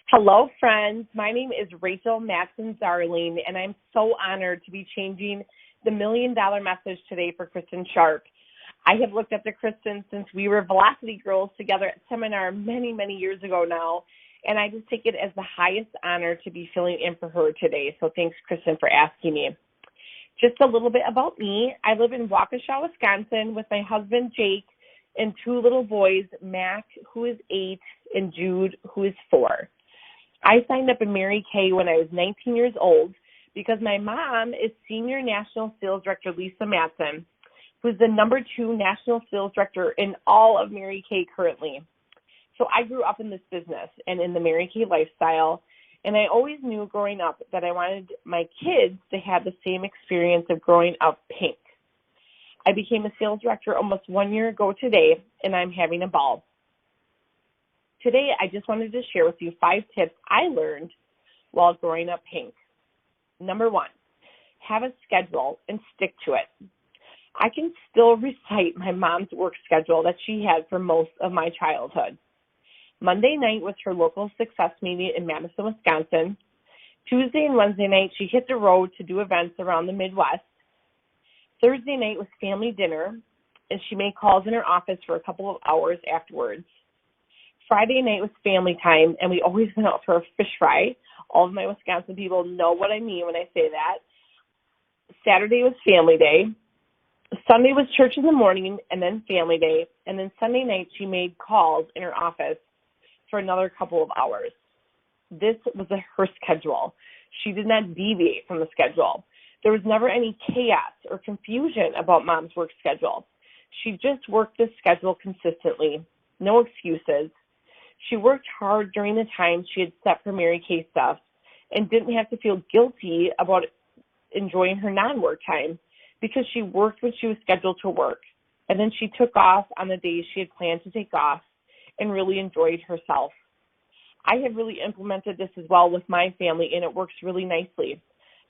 Hello, friends. My name is Rachel Madson Zarling, and I'm so honored to be changing the $1,000,000 message today for Kristen Sharp. I have looked up to Kristen since we were Velocity Girls together at seminar many, many years ago now, and I just take it as the highest honor to be filling in for her today. So thanks, Kristen, for asking me. Just a little bit about me. I live in Waukesha, Wisconsin with my husband, Jake, and two little boys, Mac, who is 8, and Jude, who is 4. I signed up in Mary Kay when I was 19 years old because my mom is Senior National Sales Director Lisa Madson, who's the #2 National Sales Director in all of Mary Kay currently. So I grew up in this business and in the Mary Kay lifestyle, and I always knew growing up that I wanted my kids to have the same experience of growing up pink. I became a sales director almost 1 year ago today, and I'm having a ball. Today, I just wanted to share with you 5 tips I learned while growing up pink. Number 1, have a schedule and stick to it. I can still recite my mom's work schedule that she had for most of my childhood. Monday night was her local success meeting in Madison, Wisconsin. Tuesday and Wednesday night, she hit the road to do events around the Midwest. Thursday night was family dinner, and she made calls in her office for a couple of hours afterwards. Friday night was family time, and we always went out for a fish fry. All of my Wisconsin people know what I mean when I say that. Saturday was family day. Sunday was church in the morning, and then family day. And then Sunday night, she made calls in her office for another couple of hours. This was her schedule. She did not deviate from the schedule. There was never any chaos or confusion about Mom's work schedule. She just worked this schedule consistently. No excuses. She worked hard during the time she had set for Mary Kay stuff and didn't have to feel guilty about enjoying her non-work time because she worked when she was scheduled to work. And then she took off on the days she had planned to take off and really enjoyed herself. I have really implemented this as well with my family, and it works really nicely.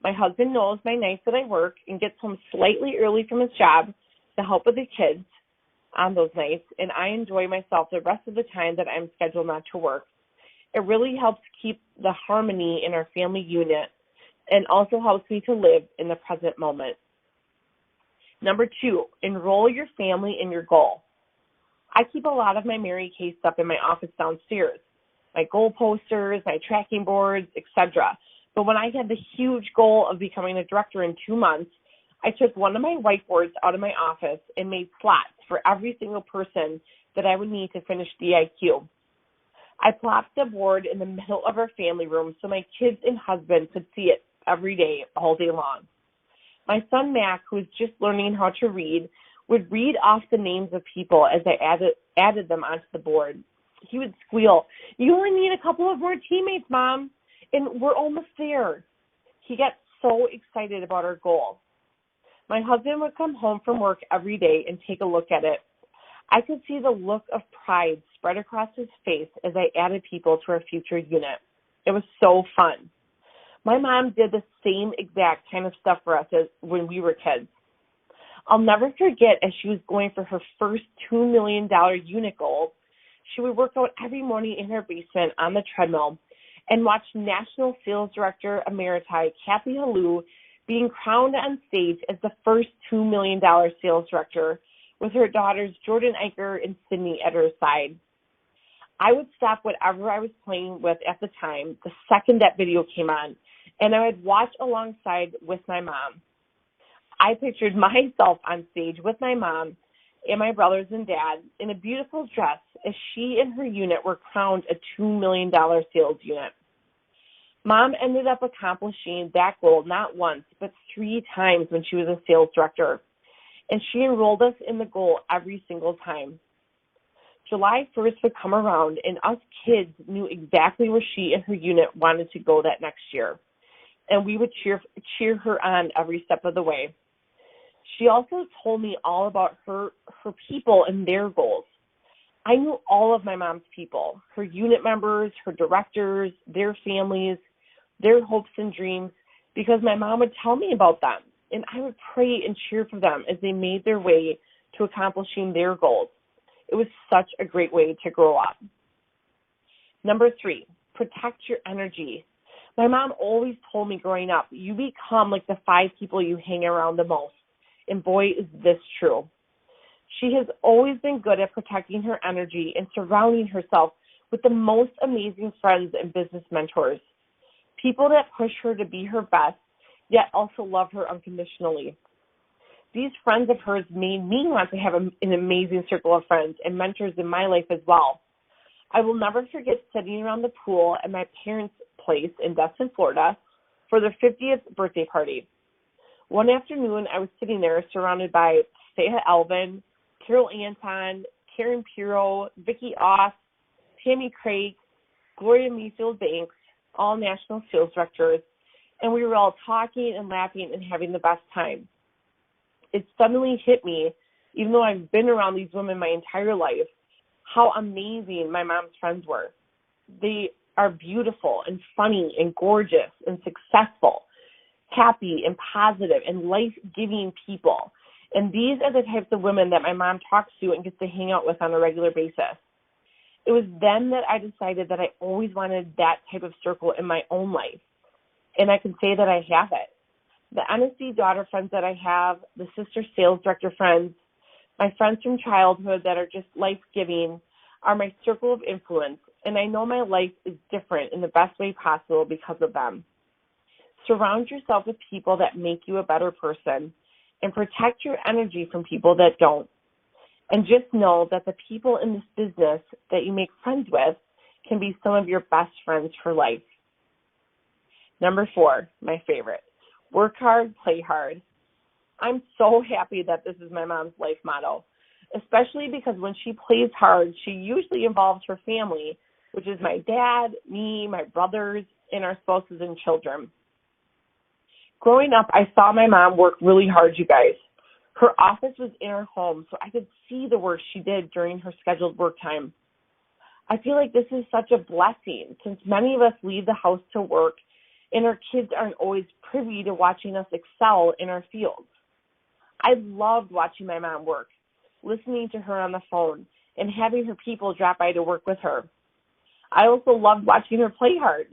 My husband knows my nights that I work and gets home slightly early from his job to help with the kids on those nights, and I enjoy myself the rest of the time that I'm scheduled not to work. It really helps keep the harmony in our family unit and also helps me to live in the present moment. Number 2, enroll your family in your goal. I keep a lot of my Mary Kay stuff in my office downstairs, my goal posters, my tracking boards, etc. But when I had the huge goal of becoming a director in 2 months, I took one of my whiteboards out of my office and made slots for every single person that I would need to finish DIQ. I plopped the board in the middle of our family room so my kids and husband could see it every day, all day long. My son Mac, who was just learning how to read, would read off the names of people as I added them onto the board. He would squeal, "You only need a couple of more teammates, Mom, and we're almost there." He got so excited about our goal. My husband would come home from work every day and take a look at it. I could see the look of pride spread across his face as I added people to our future unit. It was so fun. My mom did the same exact kind of stuff for us as when we were kids. I'll never forget as she was going for her first $2 million unit goal, she would work out every morning in her basement on the treadmill and watch National Sales Director Emeriti Kathy Halou being crowned on stage as the first $2 million sales director with her daughters Jordan Eicher and Sydney at her side. I would stop whatever I was playing with at the time the second that video came on, and I would watch alongside with my mom. I pictured myself on stage with my mom and my brothers and dad in a beautiful dress as she and her unit were crowned a $2 million sales unit. Mom ended up accomplishing that goal not once, but 3 times when she was a sales director, and she enrolled us in the goal every single time. July 1st would come around, and us kids knew exactly where she and her unit wanted to go that next year, and we would cheer her on every step of the way. She also told me all about her people and their goals. I knew all of my mom's people, her unit members, her directors, their families, their hopes and dreams, because my mom would tell me about them, and I would pray and cheer for them as they made their way to accomplishing their goals. It was such a great way to grow up. Number 3, protect your energy. My mom always told me growing up, you become like the 5 people you hang around the most. And boy, is this true. She has always been good at protecting her energy and surrounding herself with the most amazing friends and business mentors. People that push her to be her best, yet also love her unconditionally. These friends of hers made me want to have an amazing circle of friends and mentors in my life as well. I will never forget sitting around the pool at my parents' place in Destin, Florida, for their 50th birthday party. One afternoon, I was sitting there surrounded by Seha Elvin, Carol Anton, Karen Piro, Vicki Oss, Tammy Craig, Gloria Mayfield Banks, all national sales directors, and we were all talking and laughing and having the best time. It suddenly hit me, even though I've been around these women my entire life, how amazing my mom's friends were. They are beautiful and funny and gorgeous and successful, happy and positive and life-giving people. And these are the types of women that my mom talks to and gets to hang out with on a regular basis. It was then that I decided that I always wanted that type of circle in my own life. And I can say that I have it. The NSC daughter friends that I have, the sister sales director friends, my friends from childhood that are just life-giving are my circle of influence. And I know my life is different in the best way possible because of them. Surround yourself with people that make you a better person and protect your energy from people that don't. And just know that the people in this business that you make friends with can be some of your best friends for life. Number 4, my favorite, work hard, play hard. I'm so happy that this is my mom's life motto, especially because when she plays hard, she usually involves her family, which is my dad, me, my brothers, and our spouses and children. Growing up, I saw my mom work really hard, you guys. Her office was in her home, so I could see the work she did during her scheduled work time. I feel like this is such a blessing since many of us leave the house to work and our kids aren't always privy to watching us excel in our fields. I loved watching my mom work, listening to her on the phone, and having her people drop by to work with her. I also loved watching her play hard.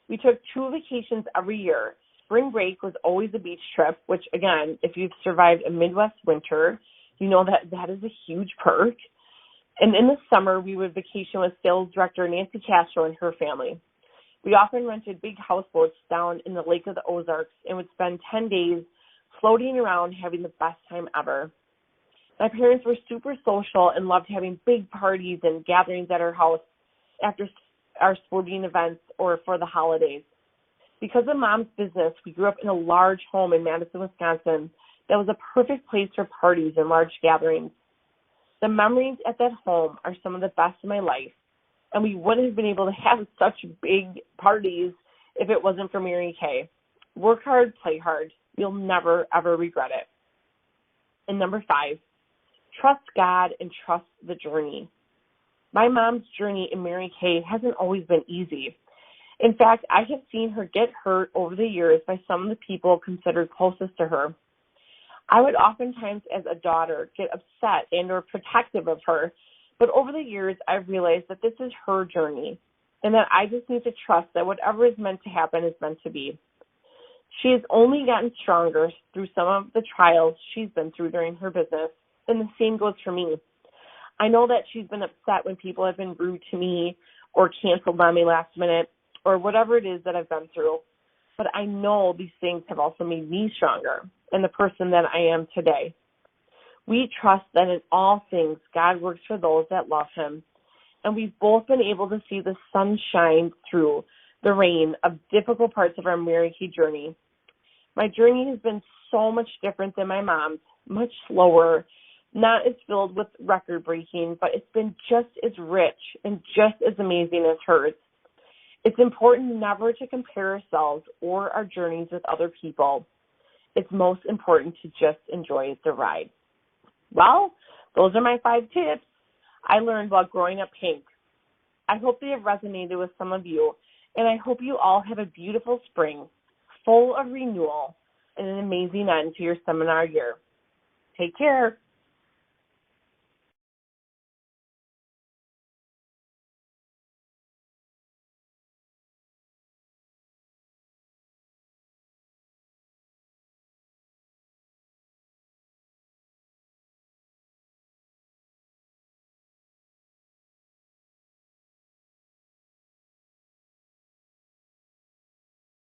We took 2 vacations every year. Spring break was always a beach trip, which, again, if you've survived a Midwest winter, you know that is a huge perk. And in the summer, we would vacation with sales director Nancy Castro and her family. We often rented big houseboats down in the Lake of the Ozarks and would spend 10 days floating around having the best time ever. My parents were super social and loved having big parties and gatherings at our house after our sporting events or for the holidays. Because of Mom's business, we grew up in a large home in Madison, Wisconsin that was a perfect place for parties and large gatherings. The memories at that home are some of the best in my life, and we wouldn't have been able to have such big parties if it wasn't for Mary Kay. Work hard, play hard. You'll never, ever regret it. And number 5, trust God and trust the journey. My mom's journey in Mary Kay hasn't always been easy. In fact, I have seen her get hurt over the years by some of the people considered closest to her. I would oftentimes, as a daughter, get upset and or protective of her, but over the years, I've realized that this is her journey and that I just need to trust that whatever is meant to happen is meant to be. She has only gotten stronger through some of the trials she's been through during her business, and the same goes for me. I know that she's been upset when people have been rude to me or canceled on me last minute, or whatever it is that I've been through. But I know these things have also made me stronger and the person that I am today. We trust that in all things, God works for those that love him. And we've both been able to see the sun shine through the rain of difficult parts of our Mary Kay journey. My journey has been so much different than my mom's, much slower, not as filled with record-breaking, but it's been just as rich and just as amazing as hers. It's important never to compare ourselves or our journeys with other people. It's most important to just enjoy the ride. Well, those are my 5 tips I learned while growing up pink. I hope they have resonated with some of you, and I hope you all have a beautiful spring, full of renewal, and an amazing end to your seminar year. Take care.